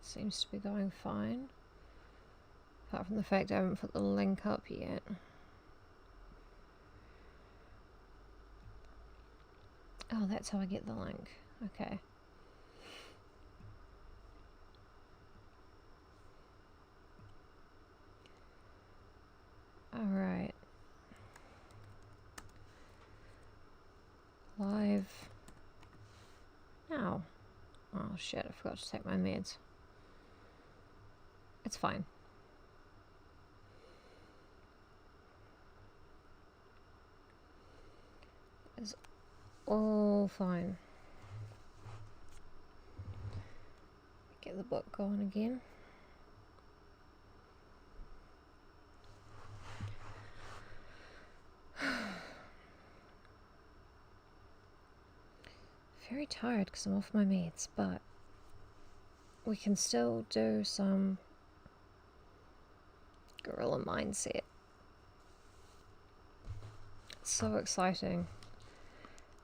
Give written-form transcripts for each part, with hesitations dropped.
Seems to be going fine. Apart from the fact I haven't put the link up yet. Oh, that's how I get the link. Okay. Alright. Live. Now. Oh shit, I forgot to take my meds. It's fine. It's all fine. Get the book going again. Very tired because I'm off my meds, but we can still do some gorilla mindset. It's so exciting.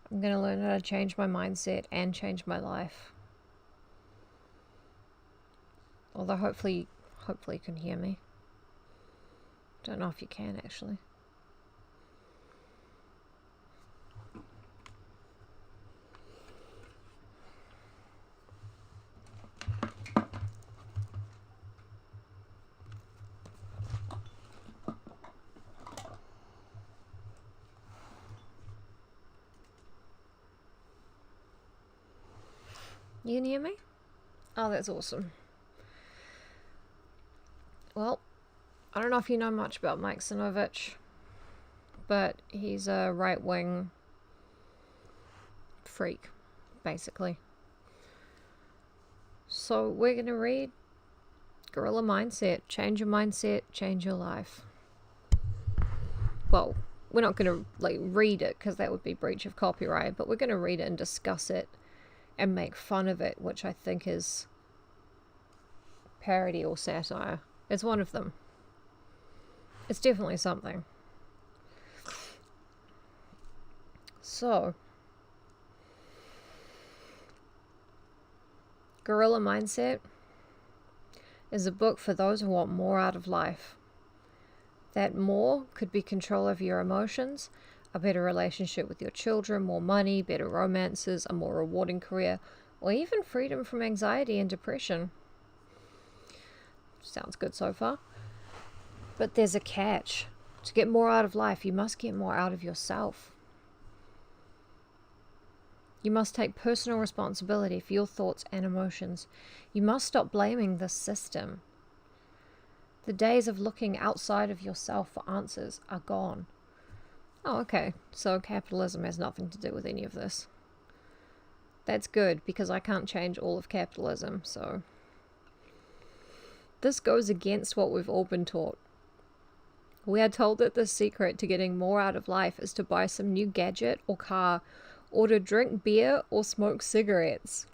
I'm going to learn how to change my mindset and change my life. Although hopefully you can hear me. Don't know if you can actually. You can hear me? Oh, that's awesome. Well, I don't know if you know much about Mike Sinovich, but he's a right-wing freak, basically. So we're going to read Gorilla Mindset. Change your mindset, change your life. Well, we're not going to read it because that would be breach of copyright, but we're going to read it and discuss it and make fun of it, which I think is parody or satire. It's one of them. It's definitely something. So, Gorilla Mindset is a book for those who want more out of life. That more could be control over your emotions, a better relationship with your children, more money, better romances, a more rewarding career, or even freedom from anxiety and depression. Sounds good so far. But there's a catch. To get more out of life, you must get more out of yourself. You must take personal responsibility for your thoughts and emotions. You must stop blaming the system. The days of looking outside of yourself for answers are gone. Oh, okay. So capitalism has nothing to do with any of this. That's good, because I can't change all of capitalism, so... This goes against what we've all been taught. We are told that the secret to getting more out of life is to buy some new gadget or car, or to drink beer or smoke cigarettes.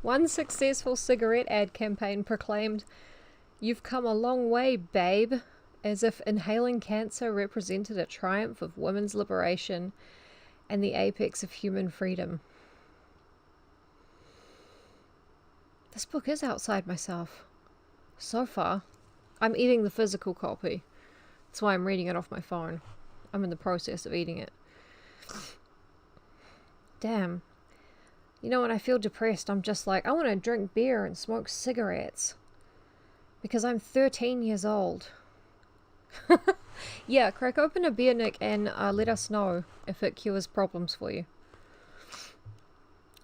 One successful cigarette ad campaign proclaimed, "You've come a long way, babe," as if inhaling cancer represented a triumph of women's liberation and the apex of human freedom. This book is outside myself. So far. I'm eating the physical copy. That's why I'm reading it off my phone. I'm in the process of eating it. Damn. You know, when I feel depressed, I'm just like, I want to drink beer and smoke cigarettes. Because I'm 13 years old. Yeah, crack open a beer, Nick, and let us know if it cures problems for you.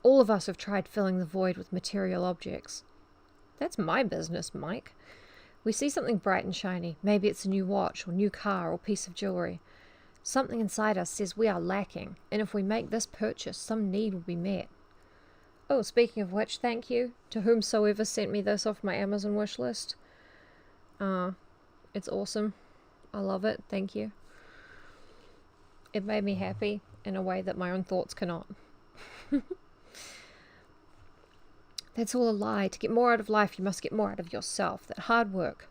All of us have tried filling the void with material objects. That's my business, Mike. We see something bright and shiny. Maybe it's a new watch or new car or piece of jewelry. Something inside us says we are lacking, and if we make this purchase, some need will be met. Oh, speaking of which, thank you to whomsoever sent me this off my Amazon wish list. It's awesome. I love it. Thank you. It made me happy in a way that my own thoughts cannot. That's all a lie. To get more out of life, you must get more out of yourself. That hard work.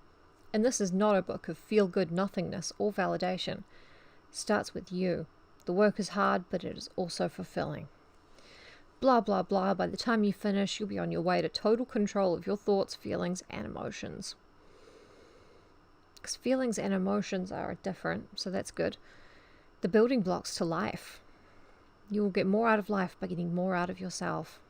And this is not a book of feel-good nothingness or validation. It starts with you. The work is hard, but it is also fulfilling. Blah, blah, blah. By the time you finish, you'll be on your way to total control of your thoughts, feelings, and emotions. Because feelings and emotions are different, so that's good. The building blocks to life. You will get more out of life by getting more out of yourself.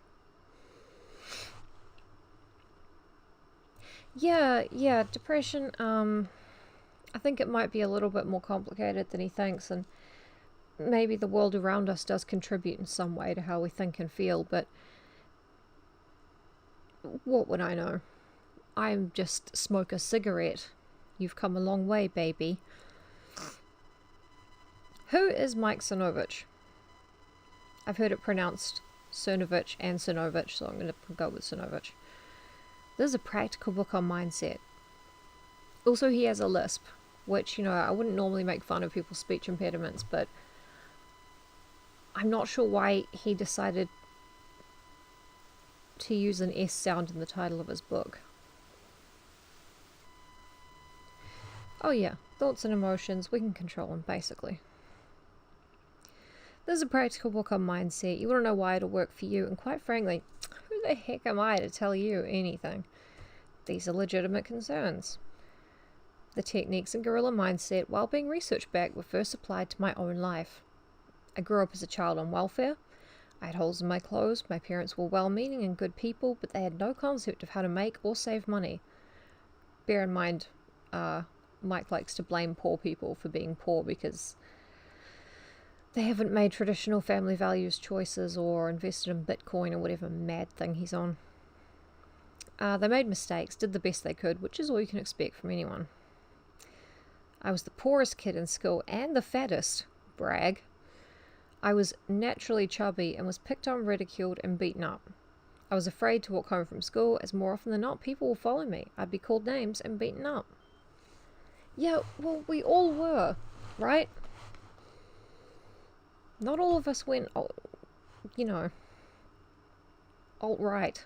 Yeah, depression, I think it might be a little bit more complicated than he thinks, and maybe the world around us does contribute in some way to how we think and feel, but what would I know? I'm just smoke a cigarette. You've come a long way, baby. Who is Mike Cernovich? I've heard it pronounced Cernovich and Cernovich, so I'm going to go with Cernovich. This is a practical book on mindset. Also, he has a lisp, which, I wouldn't normally make fun of people's speech impediments, but I'm not sure why he decided to use an S sound in the title of his book. Oh yeah, thoughts and emotions, we can control them, basically. This is a practical book on mindset. You want to know why it'll work for you, and quite frankly, who the heck am I to tell you anything? These are legitimate concerns. The techniques in Gorilla Mindset, while being research-backed, were first applied to my own life. I grew up as a child on welfare. I had holes in my clothes. My parents were well-meaning and good people, but they had no concept of how to make or save money. Bear in mind, Mike likes to blame poor people for being poor because they haven't made traditional family values choices or invested in Bitcoin or whatever mad thing he's on. They made mistakes, did the best they could, which is all you can expect from anyone. I was the poorest kid in school and the fattest. Brag. I was naturally chubby and was picked on, ridiculed, and beaten up. I was afraid to walk home from school, as more often than not, people will follow me. I'd be called names and beaten up. Yeah, well, we all were, right? Not all of us went, alt-right.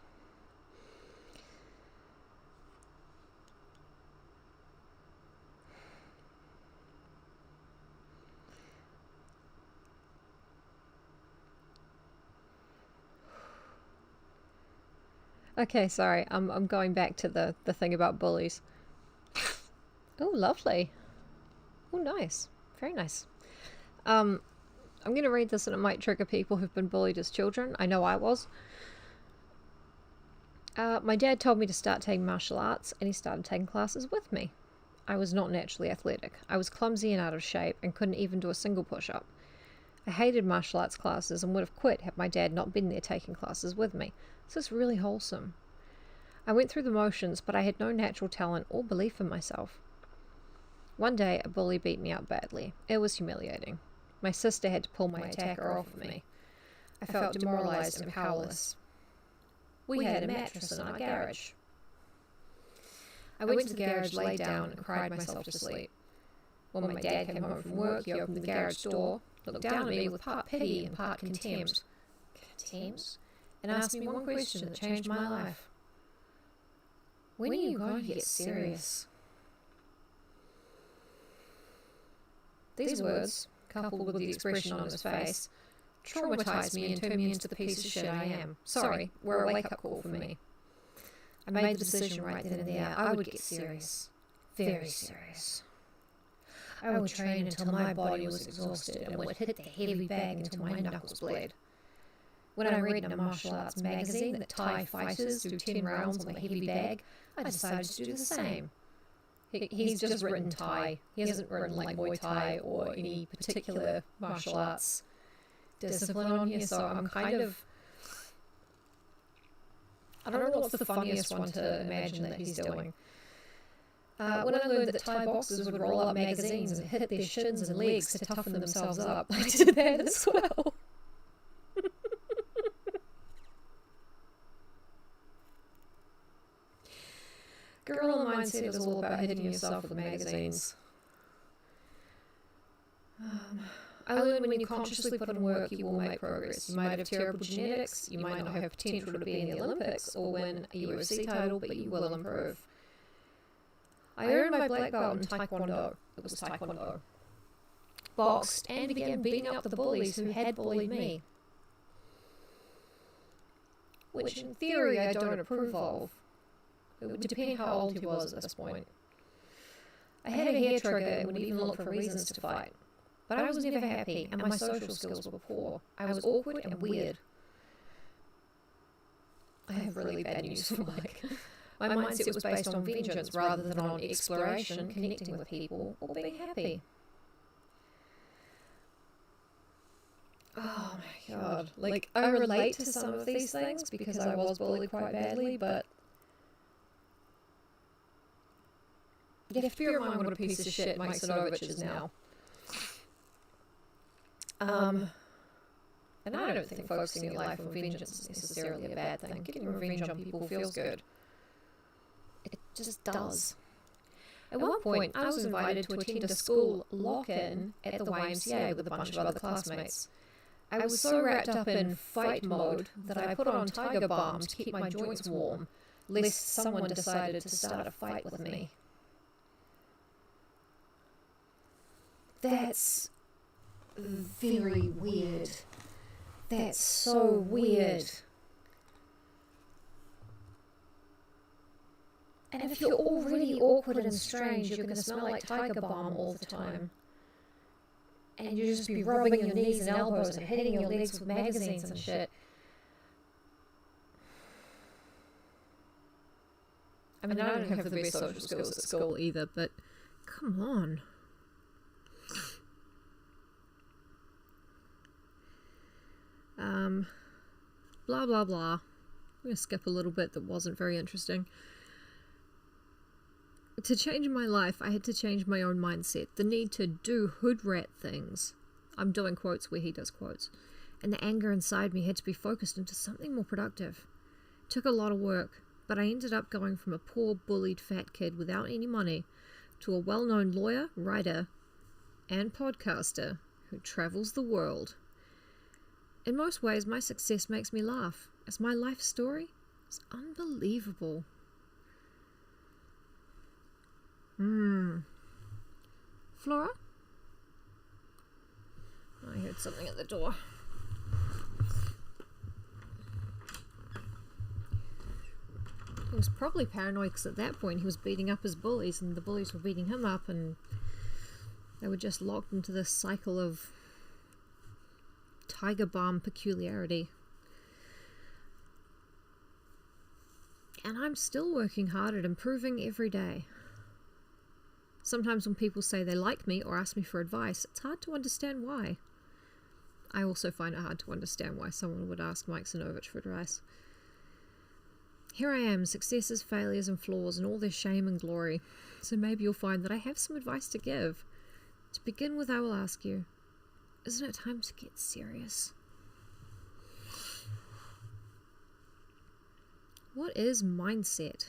Okay, sorry, I'm going back to the thing about bullies. Oh, lovely. Oh, nice. Very nice. I'm going to read this and it might trigger people who've been bullied as children. I know I was. My dad told me to start taking martial arts, and he started taking classes with me. I was not naturally athletic. I was clumsy and out of shape and couldn't even do a single push-up. I hated martial arts classes and would have quit had my dad not been there taking classes with me. This is really wholesome. I went through the motions, but I had no natural talent or belief in myself. One day, a bully beat me up badly. It was humiliating. My sister had to pull my attacker off of me. I felt demoralized and powerless. We had a mattress in our garage. I went to the garage, laid down, and cried myself to sleep. When my dad came home from work, he opened the garage door, looked down at me with part pity and part contempt, and asked me one question that changed my life. When are you going to get serious? These words, coupled with the expression on his face, traumatized me and turned me into the piece of shit I am. Sorry, were a wake-up call for me. I made the decision right then and there. I would get serious. Very serious. I would train until my body was exhausted and would hit the heavy bag until my knuckles bled. When I read in a martial arts magazine that Thai fighters do 10 rounds on the heavy bag, I decided to do the same. He's just written Thai. He hasn't written like Muay Thai or any particular martial arts discipline on here, so I'm kind of... I don't know what's the funniest one to imagine that he's doing. When I learned that Thai boxers would roll up magazines and hit their shins and legs to toughen themselves up, I did that as well. Gorilla Mindset is all about hitting yourself with magazines. I learned when you consciously put in work, you will make progress. You might have terrible genetics, you might not have potential to be in the Olympics or win a UFC title, but you will improve. I earned my black belt in Taekwondo. It was Taekwondo. Boxed and began beating up the bullies who had bullied me. which in theory I don't approve of. It would depend how old he was at this point. I had a hair trigger and would even look for reasons to fight. But I was never happy, and my social skills were poor. I was awkward and weird. I have really bad news for Mike. My mindset was based on vengeance rather than on exploration, connecting with people, or being happy. Oh my god. Like, I relate to some of these things because I was bullied quite badly, but you have to bear in mind what a piece of shit Mike Sinovich is now. And I don't think focusing your life on vengeance is necessarily a bad thing. Getting revenge on people feels good. It just does. At one point, I was invited to attend a school lock-in at the YMCA with a bunch of other classmates. I was so wrapped up in fight mode that I put on Tiger Balm to keep my joints warm, lest someone decided to start a fight with me. That's very weird. That's so weird. And if you're already awkward and strange, you're going to smell like Tiger Balm all the time. And you'll just be rubbing your knees and elbows and hitting your legs with magazines and shit. I mean, I don't have the best social skills at school either, but come on. Blah, blah, blah. I'm going to skip a little bit that wasn't very interesting. To change my life, I had to change my own mindset. The need to do hood rat things. I'm doing quotes where he does quotes. And the anger inside me had to be focused into something more productive. It took a lot of work, but I ended up going from a poor, bullied fat kid without any money to a well-known lawyer, writer, and podcaster who travels the world. In most ways, my success makes me laugh, as my life story is unbelievable. Flora? I heard something at the door. He was probably paranoid because at that point he was beating up his bullies and the bullies were beating him up, and they were just locked into this cycle of Tiger Balm peculiarity. And I'm still working hard at improving every day. Sometimes when people say they like me or ask me for advice, it's hard to understand why. I also find it hard to understand why someone would ask Mike Sinovich for advice. Here I am, successes, failures and flaws and all their shame and glory. So maybe you'll find that I have some advice to give. To begin with, I will ask you, isn't it time to get serious? What is mindset?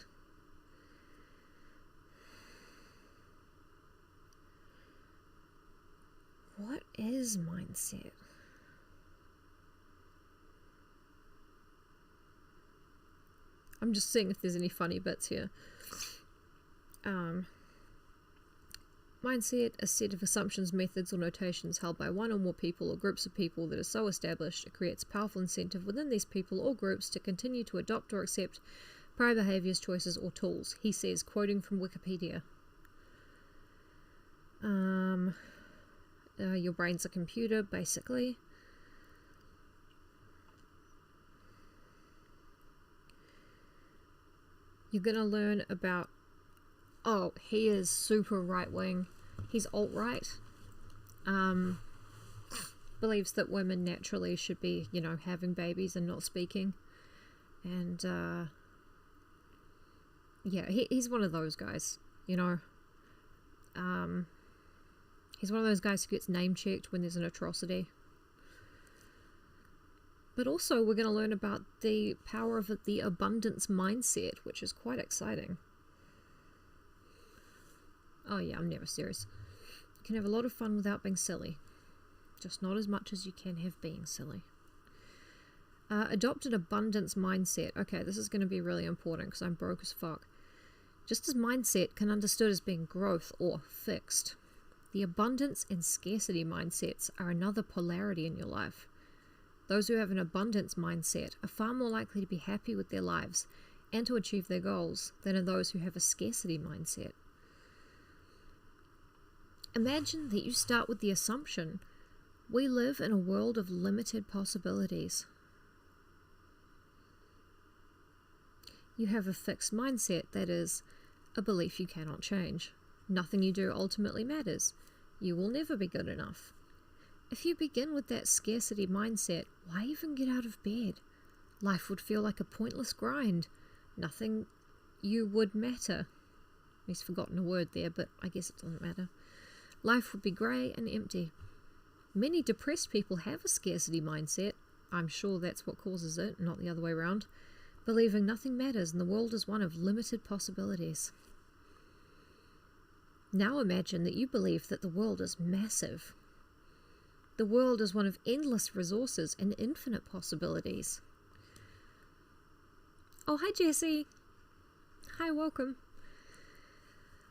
What is mindset? I'm just seeing if there's any funny bits here. Mindset, a set of assumptions, methods, or notations held by one or more people or groups of people that is so established it creates powerful incentive within these people or groups to continue to adopt or accept prior behaviors, choices, or tools, he says, quoting from Wikipedia. Your brain's a computer, basically. You're going to learn about... Oh, he is super right-wing. He's alt-right. Believes that women naturally should be, having babies and not speaking. And, yeah, he's one of those guys, He's one of those guys who gets name-checked when there's an atrocity. But also, we're going to learn about the power of the abundance mindset, which is quite exciting. Oh yeah, I'm never serious. You can have a lot of fun without being silly. Just not as much as you can have being silly. Adopt an abundance mindset. Okay, this is going to be really important because I'm broke as fuck. Just as mindset can be understood as being growth or fixed, the abundance and scarcity mindsets are another polarity in your life. Those who have an abundance mindset are far more likely to be happy with their lives and to achieve their goals than are those who have a scarcity mindset. Imagine that you start with the assumption we live in a world of limited possibilities. You have a fixed mindset, that is, a belief you cannot change. Nothing you do ultimately matters. You will never be good enough. If you begin with that scarcity mindset, why even get out of bed? Life would feel like a pointless grind. Nothing you would matter. He's forgotten a word there, but I guess it doesn't matter. Life would be grey and empty. Many depressed people have a scarcity mindset. I'm sure that's what causes it, not the other way around. Believing nothing matters and the world is one of limited possibilities. Now imagine that you believe that the world is massive. The world is one of endless resources and infinite possibilities. Oh, hi Jessie. Hi, welcome.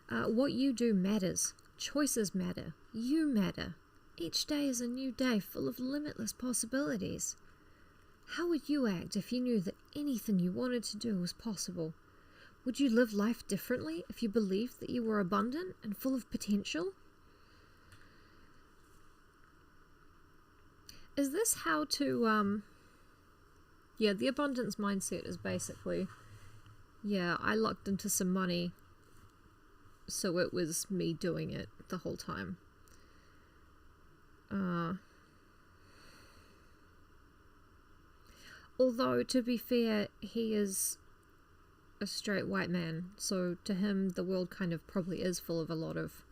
What you do matters. Choices matter. You matter. Each day is a new day full of limitless possibilities. How would you act if you knew that anything you wanted to do was possible? Would you live life differently if you believed that you were abundant and full of potential? Is this how to, yeah, the abundance mindset is basically, yeah, I lucked into some money, so it was me doing it the whole time. Although, to be fair, he is a straight white man, so to him the world kind of probably is full of a lot of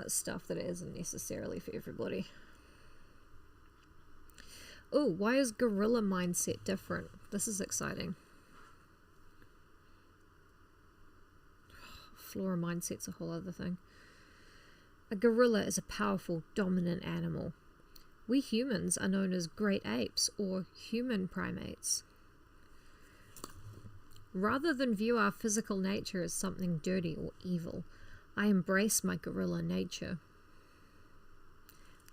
stuff that isn't necessarily for everybody. Oh, why is gorilla mindset different? This is exciting. Flora mindset's a whole other thing. A gorilla is a powerful, dominant animal. We humans are known as great apes or human primates. Rather than view our physical nature as something dirty or evil, I embrace my gorilla nature.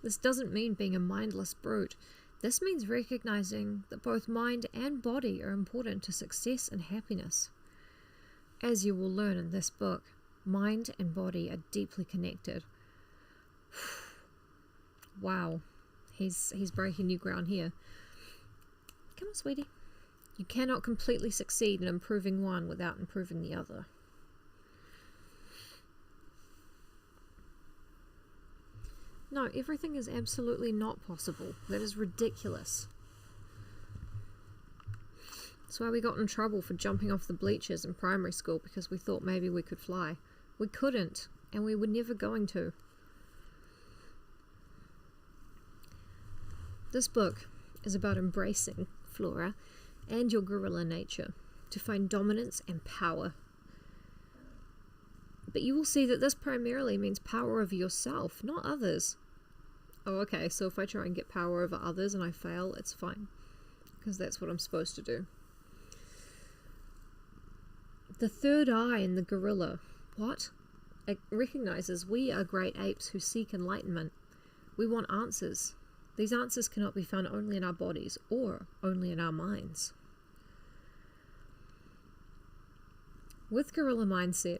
This doesn't mean being a mindless brute. This means recognizing that both mind and body are important to success and happiness. As you will learn in this book, mind and body are deeply connected. Wow, he's breaking new ground here. Come on, sweetie. You cannot completely succeed in improving one without improving the other. No, everything is absolutely not possible. That is ridiculous. That's why we got in trouble for jumping off the bleachers in primary school, because we thought maybe we could fly. We couldn't, and we were never going to. This book is about embracing Flora and your gorilla nature to find dominance and power. But you will see that this primarily means power over yourself, not others. Oh, okay, so if I try and get power over others and I fail, it's fine, because that's what I'm supposed to do. The third eye in the gorilla, what? It recognizes we are great apes who seek enlightenment. We want answers. These answers cannot be found only in our bodies or only in our minds. With gorilla mindset,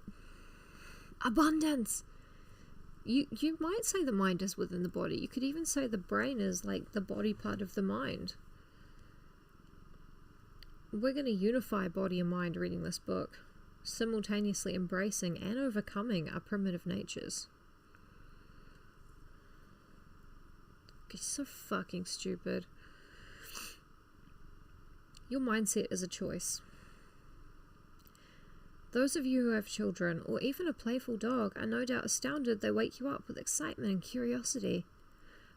abundance. You might say the mind is within the body. You could even say the brain is like the body part of the mind. We're going to unify body and mind reading this book, simultaneously embracing and overcoming our primitive natures. It's so fucking stupid. Your mindset is a choice. Those of you who have children, or even a playful dog, are no doubt astounded they wake you up with excitement and curiosity.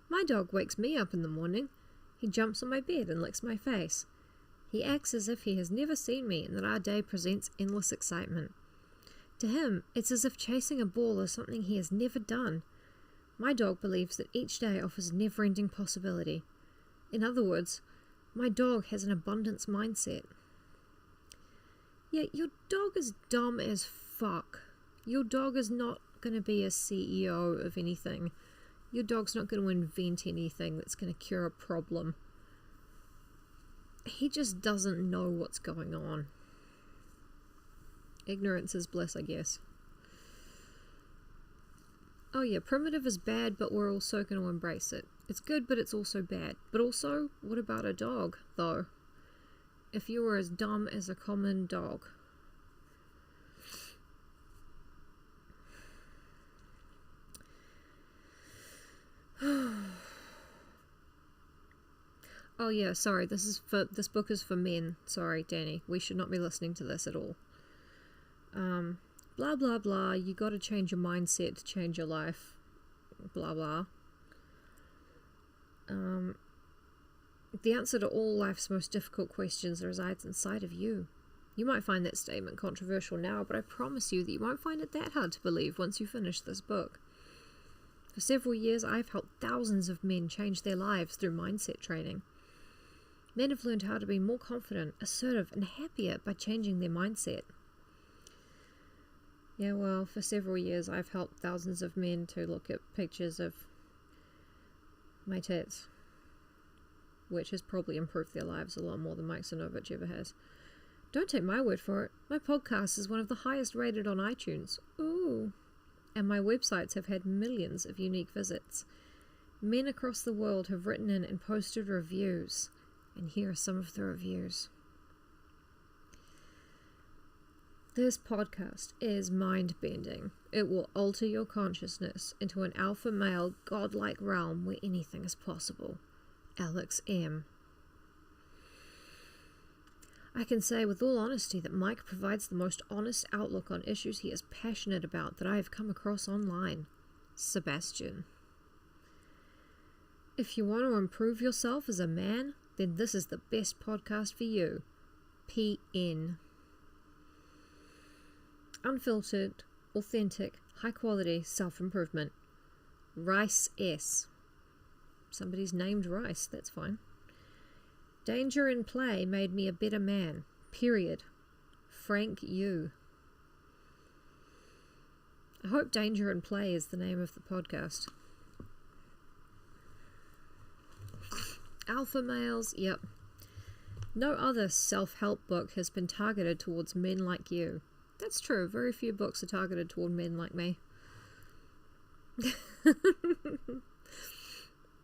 My dog wakes me up in the morning. He jumps on my bed and licks my face. He acts as if he has never seen me and that our day presents endless excitement. To him, it's as if chasing a ball is something he has never done. My dog believes that each day offers never-ending possibility. In other words, my dog has an abundance mindset. Yet your dog is dumb as fuck. Your dog is not going to be a CEO of anything. Your dog's not going to invent anything that's going to cure a problem. he just doesn't know what's going on. Ignorance is bliss, I guess. Oh yeah, primitive is bad, but we're also going to embrace it. It's good, but it's also bad. But also, what about a dog, though? If you were as dumb as a common dog. Oh yeah, sorry, this book is for men. Sorry, Danny. We should not be listening to this at all. Blah blah blah, you gotta change your mindset to change your life. Blah blah. The answer to all life's most difficult questions resides inside of you. You might find that statement controversial now, but I promise you that you won't find it that hard to believe once you finish this book. For several years, I've helped thousands of men change their lives through mindset training. Men have learned how to be more confident, assertive, and happier by changing their mindset. Yeah, well, for several years, I've helped thousands of men to look at pictures of my tits, which has probably improved their lives a lot more than Mike Sinovich ever has. Don't take my word for it. My podcast is one of the highest rated on iTunes. Ooh. And my websites have had millions of unique visits. Men across the world have written in and posted reviews. And here are some of the reviews. This podcast is mind-bending. It will alter your consciousness into an alpha male, godlike realm where anything is possible. Alex M. I can say with all honesty that Mike provides the most honest outlook on issues he is passionate about that I have come across online. Sebastian. If you want to improve yourself as a man, then this is the best podcast for you. PN. Unfiltered, authentic, high quality self-improvement. Rice S. Somebody's named Rice, that's fine. Danger in play made me a better man. Period. Frank U. I hope Danger in Play is the name of the podcast. Alpha males, yep. No other self-help book has been targeted towards men like you. That's true, very few books are targeted toward men like me.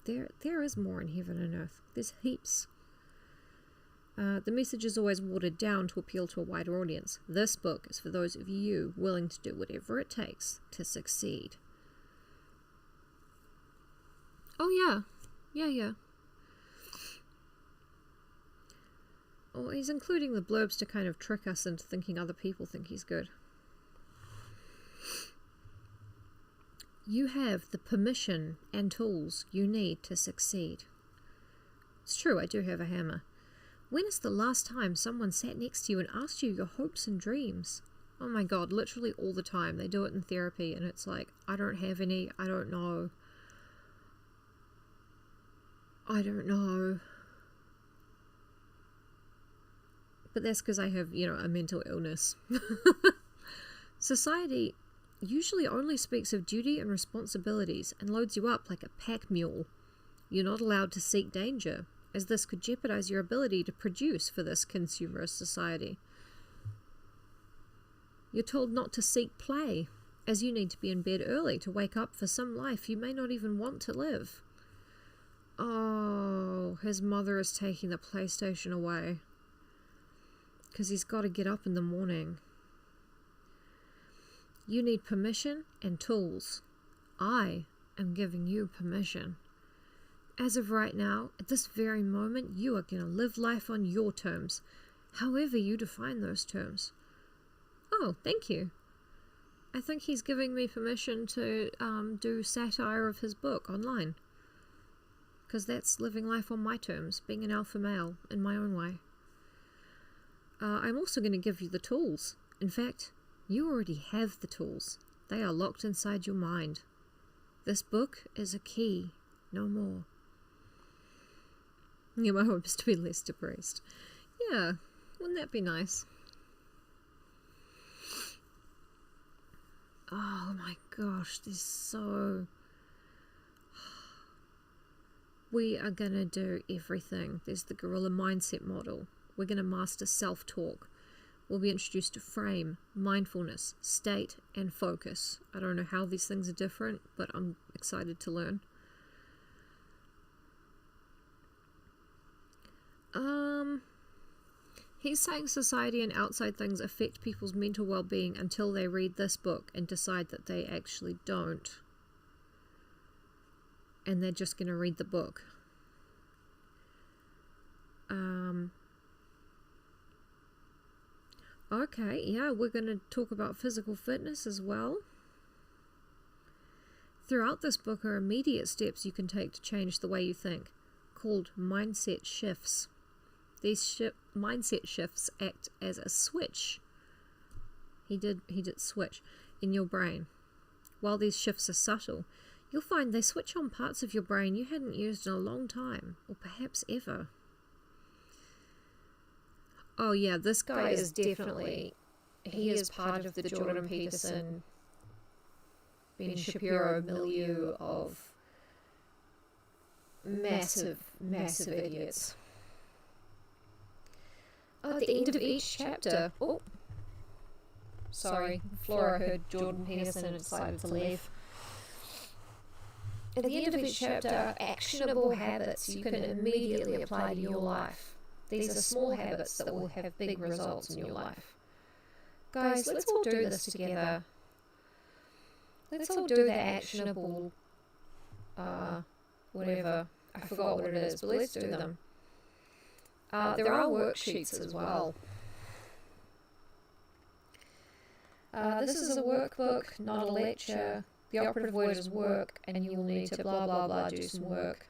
There is more in heaven and earth. There's heaps. The message is always watered down to appeal to a wider audience. This book is for those of you willing to do whatever it takes to succeed. Oh yeah. Oh, he's including the blurbs to kind of trick us into thinking other people think he's good. You have the permission and tools you need to succeed. It's true, I do have a hammer. When is the last time someone sat next to you and asked you your hopes and dreams? Oh my god, literally all the time. They do it in therapy and it's like, I don't have any, I don't know. But that's because I have, a mental illness. Society usually only speaks of duty and responsibilities and loads you up like a pack mule. You're not allowed to seek danger, as this could jeopardize your ability to produce for this consumerist society. You're told not to seek play, as you need to be in bed early to wake up for some life you may not even want to live. Oh, his mother is taking the PlayStation away. Because he's got to get up in the morning. You need permission and tools. I am giving you permission. As of right now, at this very moment, you are going to live life on your terms, however you define those terms. Oh, thank you. I think he's giving me permission to do satire of his book online. Because that's living life on my terms, being an alpha male in my own way. I'm also going to give you the tools. In fact, you already have the tools. They are locked inside your mind. This book is a key, no more. Yeah, my hope is to be less depressed. Yeah, wouldn't that be nice? Oh my gosh, there's so... We are going to do everything. There's the gorilla mindset model. We're going to master self-talk. We'll be introduced to frame, mindfulness, state, and focus. I don't know how these things are different, but I'm excited to learn. He's saying society and outside things affect people's mental well-being until they read this book and decide that they actually don't. And they're just going to read the book. Okay, yeah, we're going to talk about physical fitness as well. Throughout this book are immediate steps you can take to change the way you think, called mindset shifts. These mindset shifts act as a switch. He did switch in your brain. While these shifts are subtle, you'll find they switch on parts of your brain you hadn't used in a long time, or perhaps ever. Oh yeah, this guy is definitely, he is part of the Jordan Peterson, Ben Shapiro milieu of massive idiots. At the end of each chapter, sorry, Flora heard Jordan Peterson and decided to leave. At the end of each chapter are actionable habits you can immediately apply to your life. These are small habits that will have big results in your life. Guys, let's all do this together. Let's all do the actionable, whatever. I forgot what it is, but let's do them. There are worksheets as well. This is a workbook, not a lecture. The operative word is work, and you will need to blah blah blah do some work.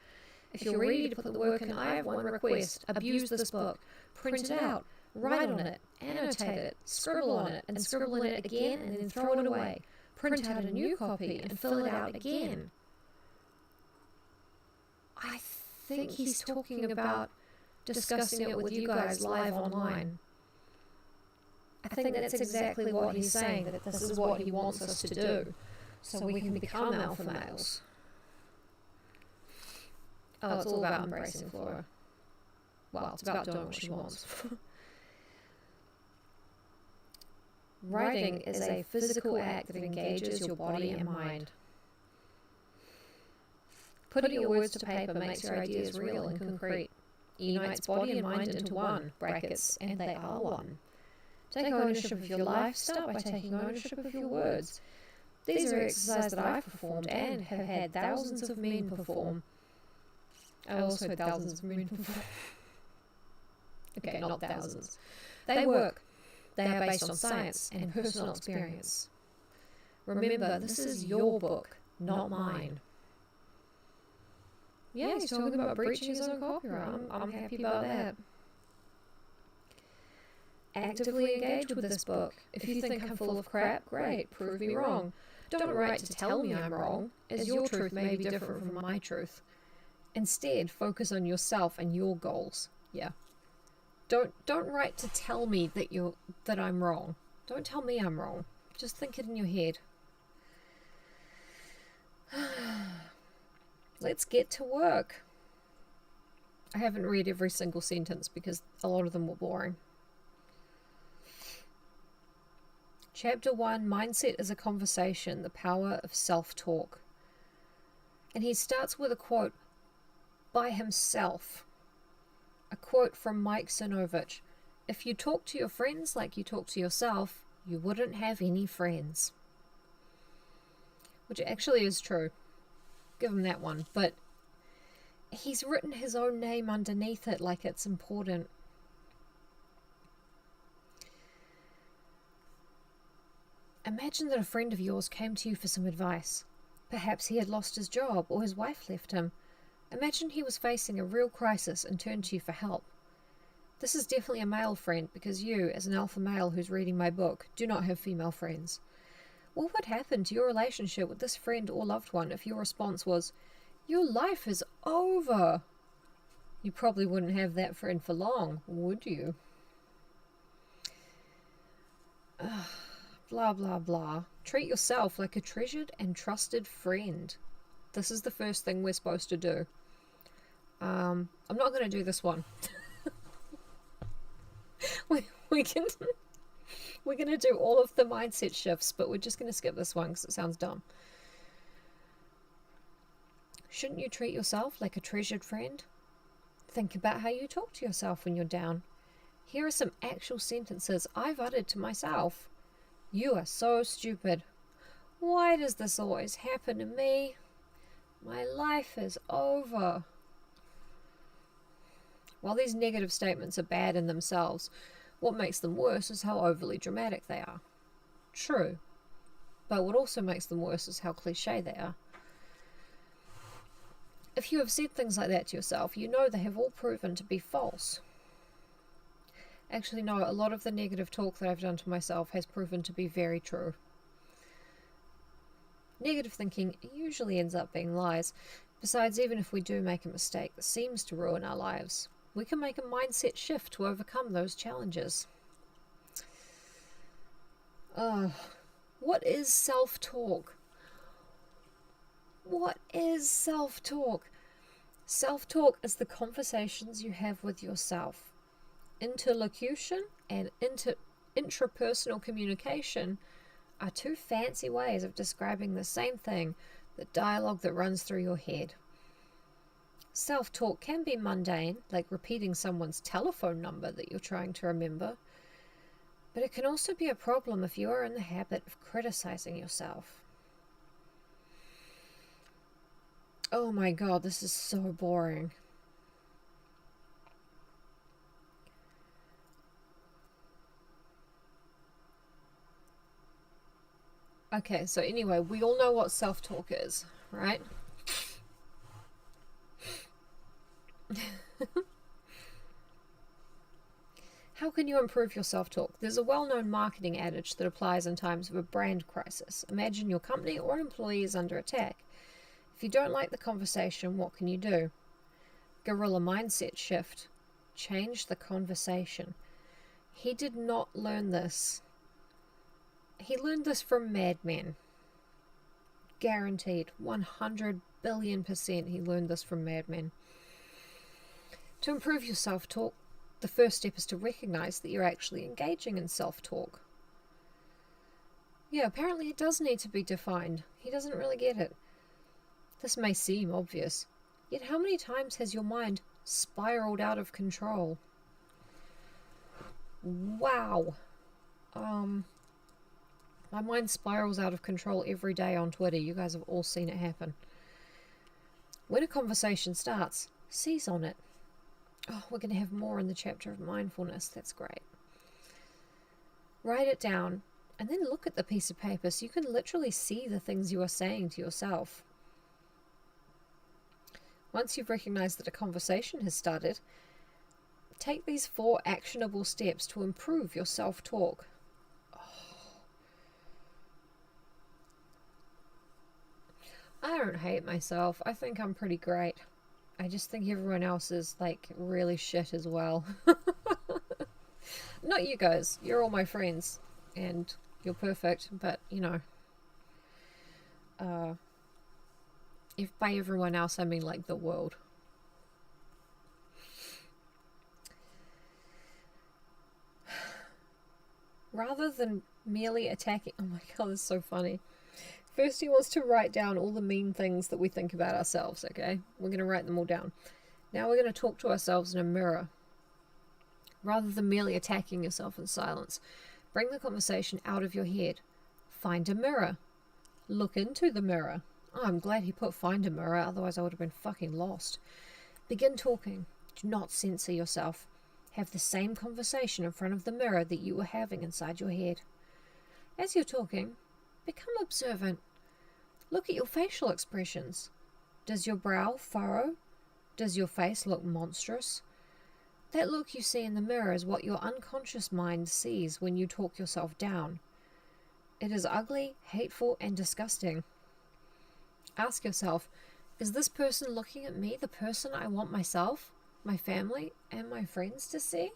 If you're ready to put the work in, I have one request. Abuse this book. Print it out. Write on it. Annotate it. Scribble on it. And scribble in it again, and then throw it away. Print out a new copy and fill it out again. I think he's talking about discussing it with you guys live online. I think that's exactly what he's saying, that this is what he wants us to do, so we can become alpha males. Oh, it's all about embracing Flora. Well, it's about doing what she wants. Writing is a physical act that engages your body and mind. Putting your words to paper makes your ideas real and concrete. It unites body and mind into one, brackets, and they are one. Take ownership of your life. Start by taking ownership of your words. These are exercises that I've performed and have had thousands of men perform. I also had thousands of men perform. Okay, not thousands. They work. They are based on science and personal experience. Remember, this is your book, not mine. Yeah, he's talking about breaching his own copyright. I'm happy about that. Actively engage with this book. If you think I'm full of crap, great, prove me wrong. Don't write to tell me I'm wrong, as your truth may be different from my truth. Instead, focus on yourself and your goals. Yeah. Don't write to tell me that I'm wrong. Don't tell me I'm wrong. Just think it in your head. Let's get to work. I haven't read every single sentence because a lot of them were boring. Chapter 1, Mindset is a Conversation, the Power of Self-Talk. And he starts with a quote by himself. A quote from Mike Cernovich. If you talk to your friends like you talk to yourself, you wouldn't have any friends. Which actually is true. Give him that one. But he's written his own name underneath it like it's important. Imagine that a friend of yours came to you for some advice. Perhaps he had lost his job or his wife left him. Imagine he was facing a real crisis and turned to you for help. This is definitely a male friend because you, as an alpha male who's reading my book, do not have female friends. What would happen to your relationship with this friend or loved one if your response was, "Your life is over"? You probably wouldn't have that friend for long, would you? Blah, blah, blah. Treat yourself like a treasured and trusted friend. This is the first thing we're supposed to do. I'm not going to do this one. we can we're going to do all of the mindset shifts, but we're just going to skip this one because it sounds dumb. Shouldn't you treat yourself like a treasured friend? Think about how you talk to yourself when you're down. Here are some actual sentences I've uttered to myself. You are so stupid. Why does this always happen to me? My life is over. While these negative statements are bad in themselves, what makes them worse is how overly dramatic they are. True, but what also makes them worse is how cliche they are. If you have said things like that to yourself, you know they have all proven to be false. Actually, no, a lot of the negative talk that I've done to myself has proven to be very true. Negative thinking usually ends up being lies. Besides, even if we do make a mistake that seems to ruin our lives, we can make a mindset shift to overcome those challenges. What is self-talk? What is self-talk? Self-talk is the conversations you have with yourself. Interlocution and intrapersonal communication are two fancy ways of describing the same thing, the dialogue that runs through your head. Self-talk can be mundane, like repeating someone's telephone number that you're trying to remember, but it can also be a problem if you are in the habit of criticizing yourself. Oh my god, this is so boring. Okay, so anyway, we all know what self-talk is, right? How can you improve your self-talk? There's a well-known marketing adage that applies in times of a brand crisis. Imagine your company or employee is under attack. If you don't like the conversation, what can you do? Guerrilla mindset shift. Change the conversation. He did not learn this. He learned this from Mad Men. Guaranteed. 100 billion% he learned this from Mad Men. To improve your self-talk, the first step is to recognize that you're actually engaging in self-talk. Yeah, apparently it does need to be defined. He doesn't really get it. This may seem obvious, yet how many times has your mind spiraled out of control? Wow. My mind spirals out of control every day on Twitter. You guys have all seen it happen. When a conversation starts, seize on it. Oh, we're going to have more in the chapter of mindfulness. That's great. Write it down and then look at the piece of paper so you can literally see the things you are saying to yourself. Once you've recognized that a conversation has started, take these 4 actionable steps to improve your self-talk. I don't hate myself. I think I'm pretty great. I just think everyone else is, like, really shit as well. Not you guys. You're all my friends. And you're perfect. But, you know. If by everyone else I mean, like, the world. Rather than merely attacking... Oh my god, this is so funny. First, he wants to write down all the mean things that we think about ourselves, okay? We're going to write them all down. Now we're going to talk to ourselves in a mirror. Rather than merely attacking yourself in silence, bring the conversation out of your head. Find a mirror. Look into the mirror. Oh, I'm glad he put find a mirror, otherwise I would have been fucking lost. Begin talking. Do not censor yourself. Have the same conversation in front of the mirror that you were having inside your head. As you're talking, become observant. Look at your facial expressions. Does your brow furrow? Does your face look monstrous? That look you see in the mirror is what your unconscious mind sees when you talk yourself down. It is ugly, hateful, and disgusting. Ask yourself, is this person looking at me the person I want myself, my family, and my friends to see?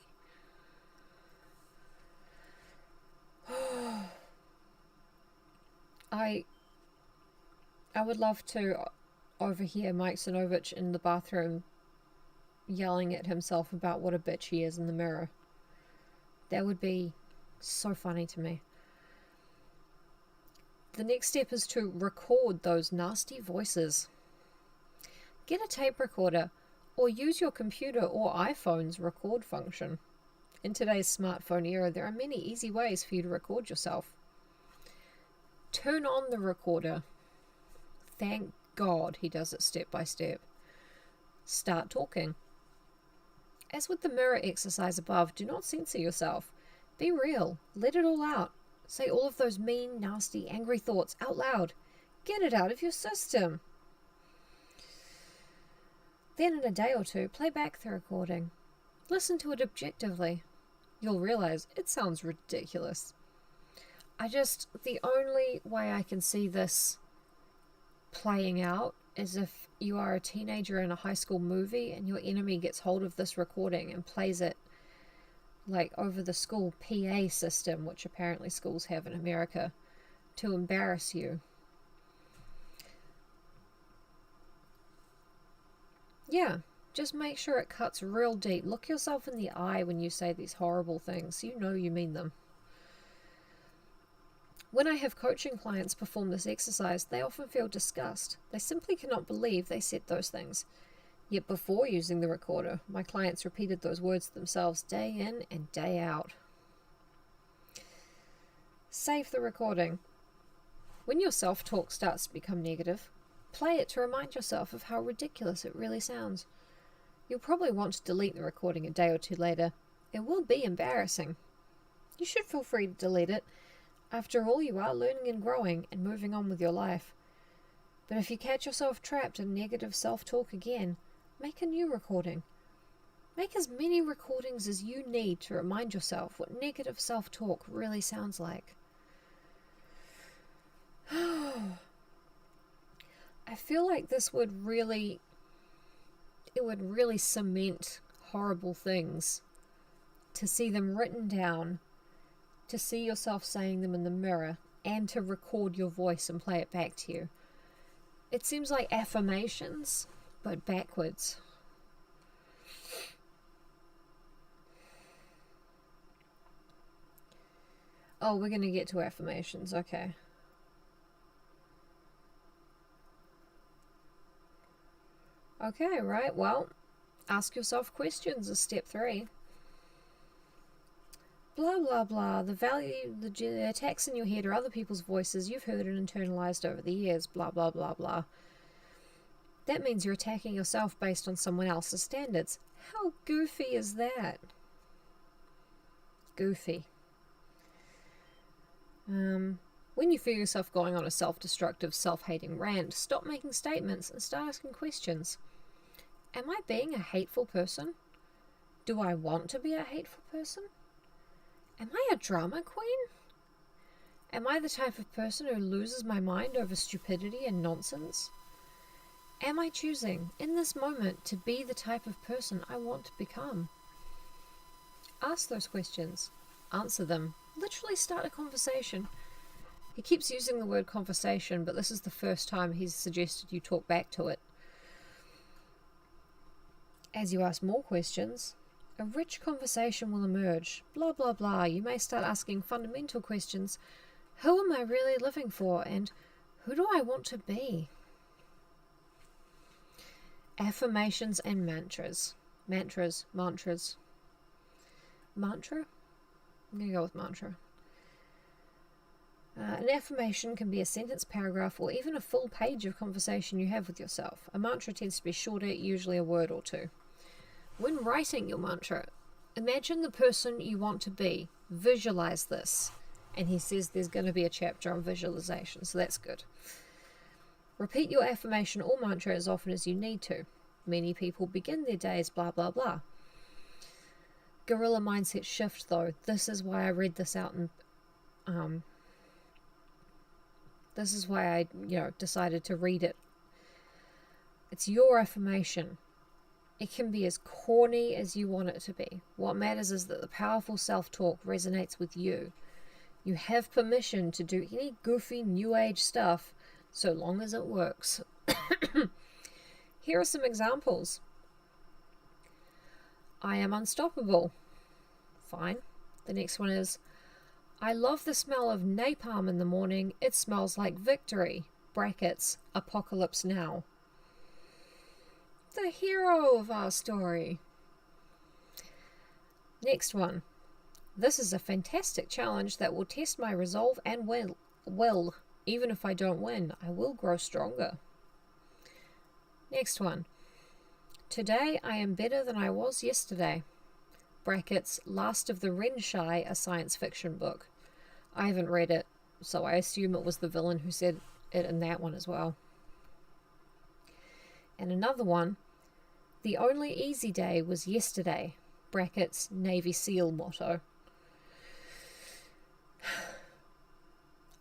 I would love to overhear Mike Sinovich in the bathroom yelling at himself about what a bitch he is in the mirror. That would be so funny to me. The next step is to record those nasty voices. Get a tape recorder or use your computer or iPhone's record function. In today's smartphone era, there are many easy ways for you to record yourself. Turn on the recorder. Thank God he does it step by step. Start talking. As with the mirror exercise above, do not censor yourself. Be real. Let it all out. Say all of those mean, nasty, angry thoughts out loud. Get it out of your system. Then in a day or two, play back the recording. Listen to it objectively. You'll realize it sounds ridiculous. The only way I can see this playing out is if you are a teenager in a high school movie and your enemy gets hold of this recording and plays it like over the school PA system, which apparently schools have in America, to embarrass you. Yeah, just make sure it cuts real deep. Look yourself in the eye when you say these horrible things. You know you mean them. When I have coaching clients perform this exercise, they often feel disgust. They simply cannot believe they said those things. Yet before using the recorder, my clients repeated those words to themselves day in and day out. Save the recording. When your self-talk starts to become negative, play it to remind yourself of how ridiculous it really sounds. You'll probably want to delete the recording a day or two later. It will be embarrassing. You should feel free to delete it. After all, you are learning and growing and moving on with your life. But if you catch yourself trapped in negative self-talk again, make a new recording. Make as many recordings as you need to remind yourself what negative self-talk really sounds like. I feel like this would really cement horrible things, to see them written down, to see yourself saying them in the mirror, and to record your voice and play it back to you. It seems like affirmations, but backwards. Oh, we're going to get to affirmations. Okay. Okay, right. Well, ask yourself questions is step 3. Blah, blah, blah. The attacks in your head are other people's voices you've heard and internalized over the years. Blah, blah, blah, blah. That means you're attacking yourself based on someone else's standards. How goofy is that? Goofy. When you feel yourself going on a self-destructive, self-hating rant, stop making statements and start asking questions. Am I being a hateful person? Do I want to be a hateful person? Am I a drama queen? Am I the type of person who loses my mind over stupidity and nonsense? Am I choosing, in this moment, to be the type of person I want to become? Ask those questions. Answer them. Literally start a conversation. He keeps using the word conversation, but this is the first time he's suggested you talk back to it. As you ask more questions, a rich conversation will emerge. Blah, blah, blah. You may start asking fundamental questions. Who am I really living for? And who do I want to be? Affirmations and mantras. Mantra? I'm going to go with mantra. An affirmation can be a sentence, paragraph, or even a full page of conversation you have with yourself. A mantra tends to be shorter, usually a word or two. When writing your mantra, imagine the person you want to be. Visualize this. And he says there's going to be a chapter on visualization, so that's good. Repeat your affirmation or mantra as often as you need to. Many people begin their days blah, blah, blah. Gorilla mindset shift, though. This is why I read this out and this is why I, decided to read it. It's your affirmation. It can be as corny as you want it to be. What matters is that the powerful self-talk resonates with you. You have permission to do any goofy new age stuff so long as it works. Here are some examples. I am unstoppable. Fine. The next one is, I love the smell of napalm in the morning. It smells like victory. Brackets, apocalypse now. The hero of our story. Next one. This is a fantastic challenge that will test my resolve and will. Even if I don't win, I will grow stronger. Next one. Today I am better than I was yesterday. Brackets, Last of the Renshai, a science fiction book. I haven't read it, so I assume it was the villain who said it in that one as well. And another one. The only easy day was yesterday. Brackets, Navy SEAL motto.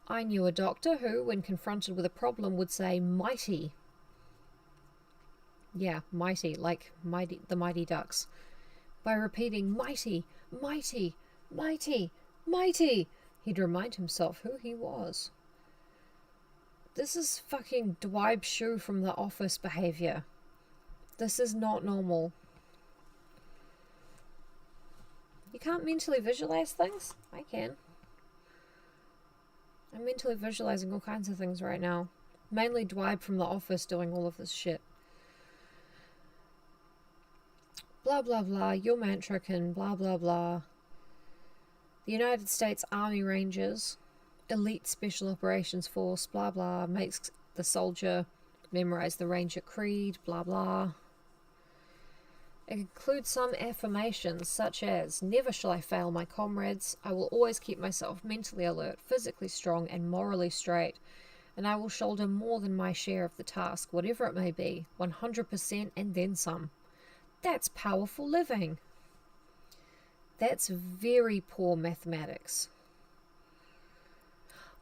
I knew a doctor who, when confronted with a problem, would say mighty. Yeah, mighty, like the Mighty Ducks. By repeating mighty, mighty, mighty, mighty, he'd remind himself who he was. This is fucking Dwight Schrute from The Office behavior. This is not normal. You can't mentally visualize things? I can. I'm mentally visualizing all kinds of things right now. Mainly Dwight from The Office doing all of this shit. Blah blah blah, your mantra can blah blah blah. The United States Army Rangers, elite special operations force, blah blah, makes the soldier memorize the Ranger Creed, blah blah. It includes some affirmations such as, never shall I fail my comrades, I will always keep myself mentally alert, physically strong and morally straight, and I will shoulder more than my share of the task, whatever it may be, 100% and then some. That's powerful living. That's very poor mathematics.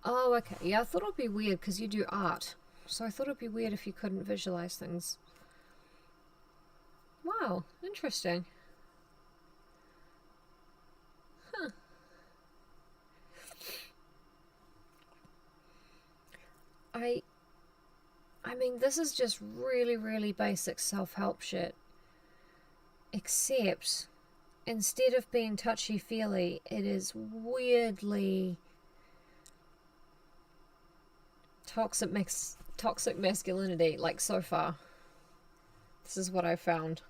Oh, okay. Yeah, I thought it'd be weird because you do art. So I thought it'd be weird if you couldn't visualize things. Wow, interesting. Huh. I mean, this is just really, really basic self-help shit. Except, instead of being touchy-feely, it is weirdly toxic masculinity, like so far. This is what I found.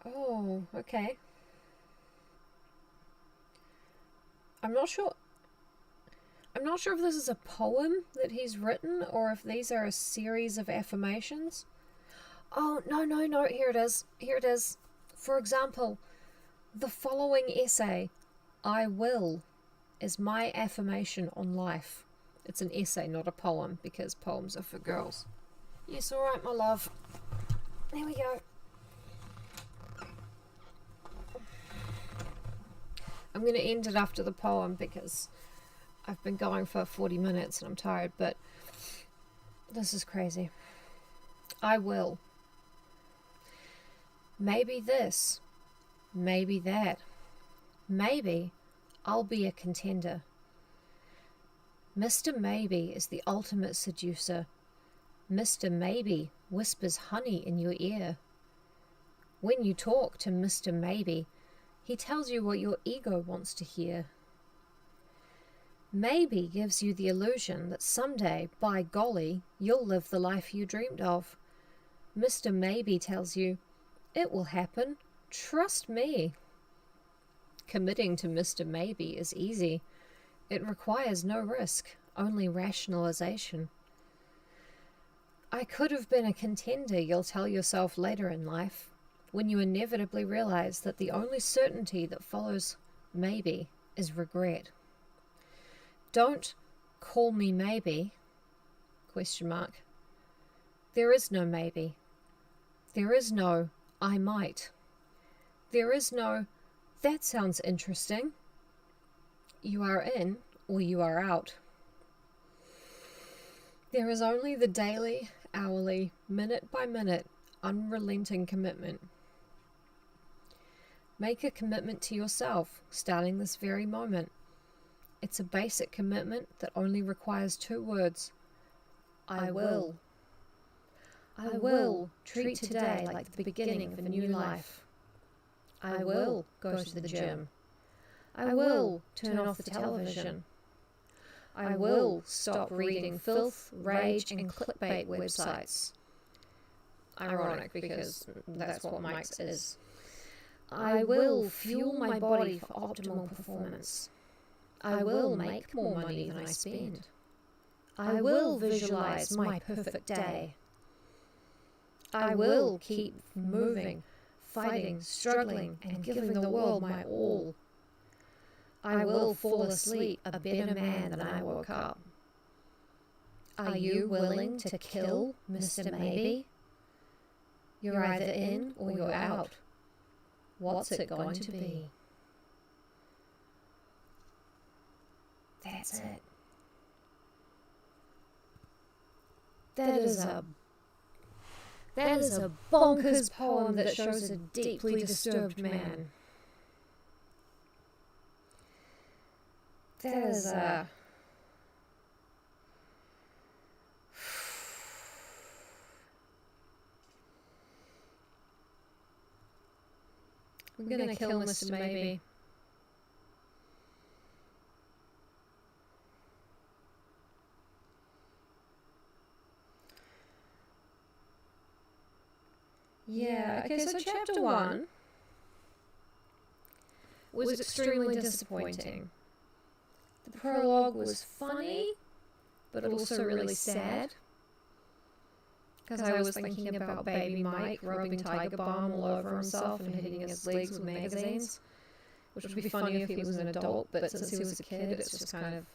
Oh, okay. I'm not sure if this is a poem that he's written or if these are a series of affirmations. Oh, no, here it is. For example, the following essay, I will, is my affirmation on life. It's an essay, not a poem, because poems are for girls. Yes, alright, my love. There we go. I'm going to end it after the poem because I've been going for 40 minutes and I'm tired, but this is crazy. I will. Maybe this. Maybe that. Maybe I'll be a contender. Mr. Maybe is the ultimate seducer. Mr. Maybe whispers honey in your ear. When you talk to Mr. Maybe, he tells you what your ego wants to hear. Maybe gives you the illusion that someday, by golly, you'll live the life you dreamed of. Mr. Maybe tells you, it will happen, trust me. Committing to Mr. Maybe is easy. It requires no risk, only rationalization. I could have been a contender, you'll tell yourself later in life, when you inevitably realize that the only certainty that follows maybe is regret. Don't call me maybe, ? There is no maybe. There is no I might. There is no that sounds interesting. You are in or you are out. There is only the daily, hourly, minute by minute, unrelenting commitment. Make a commitment to yourself, starting this very moment. It's a basic commitment that only requires 2 words. I will. I will treat today like the beginning of a new life. I will go to the gym. I will turn off the television. I will stop reading filth, rage, and clickbait websites. Ironic, because that's what Mike's is. I will fuel my body for optimal performance. I will make more money than I spend. I will visualize my perfect day. I will keep moving, fighting, struggling, and giving the world my all. I will fall asleep a better man than I woke up. Are you willing to kill Mr. Maybe? You're either in or you're out. What's it going to be? That's it. That is a bonkers poem that shows a deeply disturbed man. That is a... We're gonna kill Mr. Maybe. Yeah, okay, so chapter 1 was extremely disappointing. The prologue was funny, but also really sad. Because I was thinking about baby Mike rubbing Tiger Balm all over himself and hitting his legs with magazines. Which would be funny if he was an adult, but since he was a kid, it's just kind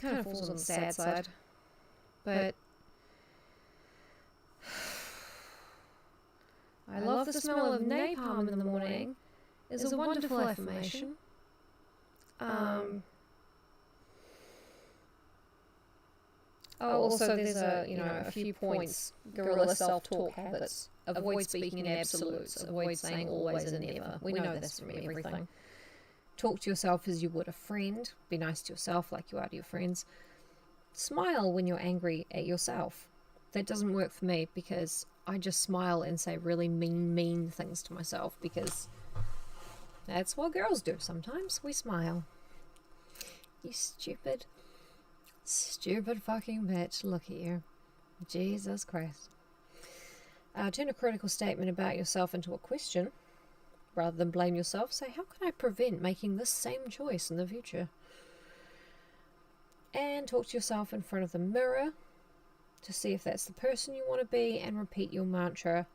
of falls on the sad side. But I love the smell of napalm in the morning is a wonderful affirmation. Also there's a few points. Guerrilla self-talk habits. Avoid speaking in absolutes. Avoid saying always and never. We know this from everything. Talk to yourself as you would a friend. Be nice to yourself like you are to your friends. Smile when you're angry at yourself. That doesn't work for me because I just smile and say really mean things to myself because that's what girls do sometimes. We smile. You stupid fucking bitch. Look at you. Jesus Christ. Turn a critical statement about yourself into a question. Rather than blame yourself, say, how can I prevent making this same choice in the future? And talk to yourself in front of the mirror to see if that's the person you want to be, and repeat your mantra,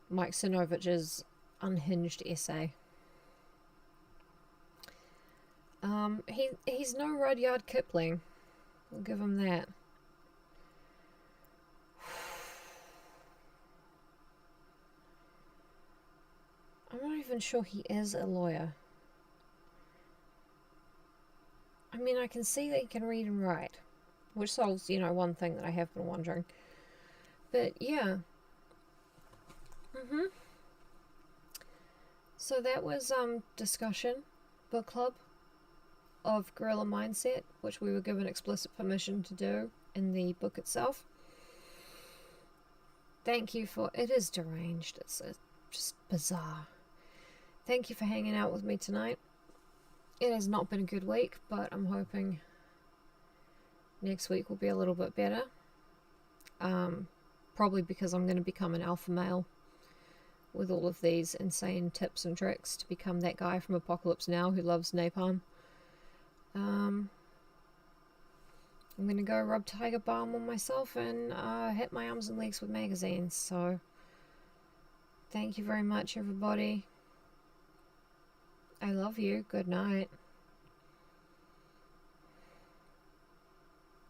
Mike Cernovich's unhinged essay. He's no Rudyard Kipling. We'll give him that. I'm not even sure he is a lawyer. I mean, I can see that he can read and write, which solves, one thing that I have been wondering. But, yeah. So that was, discussion, book club of Guerrilla Mindset, which we were given explicit permission to do in the book itself. Thank you for... It is deranged. It's just bizarre. Thank you for hanging out with me tonight. It has not been a good week, but I'm hoping next week will be a little bit better. Probably because I'm going to become an alpha male with all of these insane tips and tricks to become that guy from Apocalypse Now who loves napalm. I'm going to go rub Tiger Balm on myself and hit my arms and legs with magazines. So, thank you very much, everybody. I love you. Good night.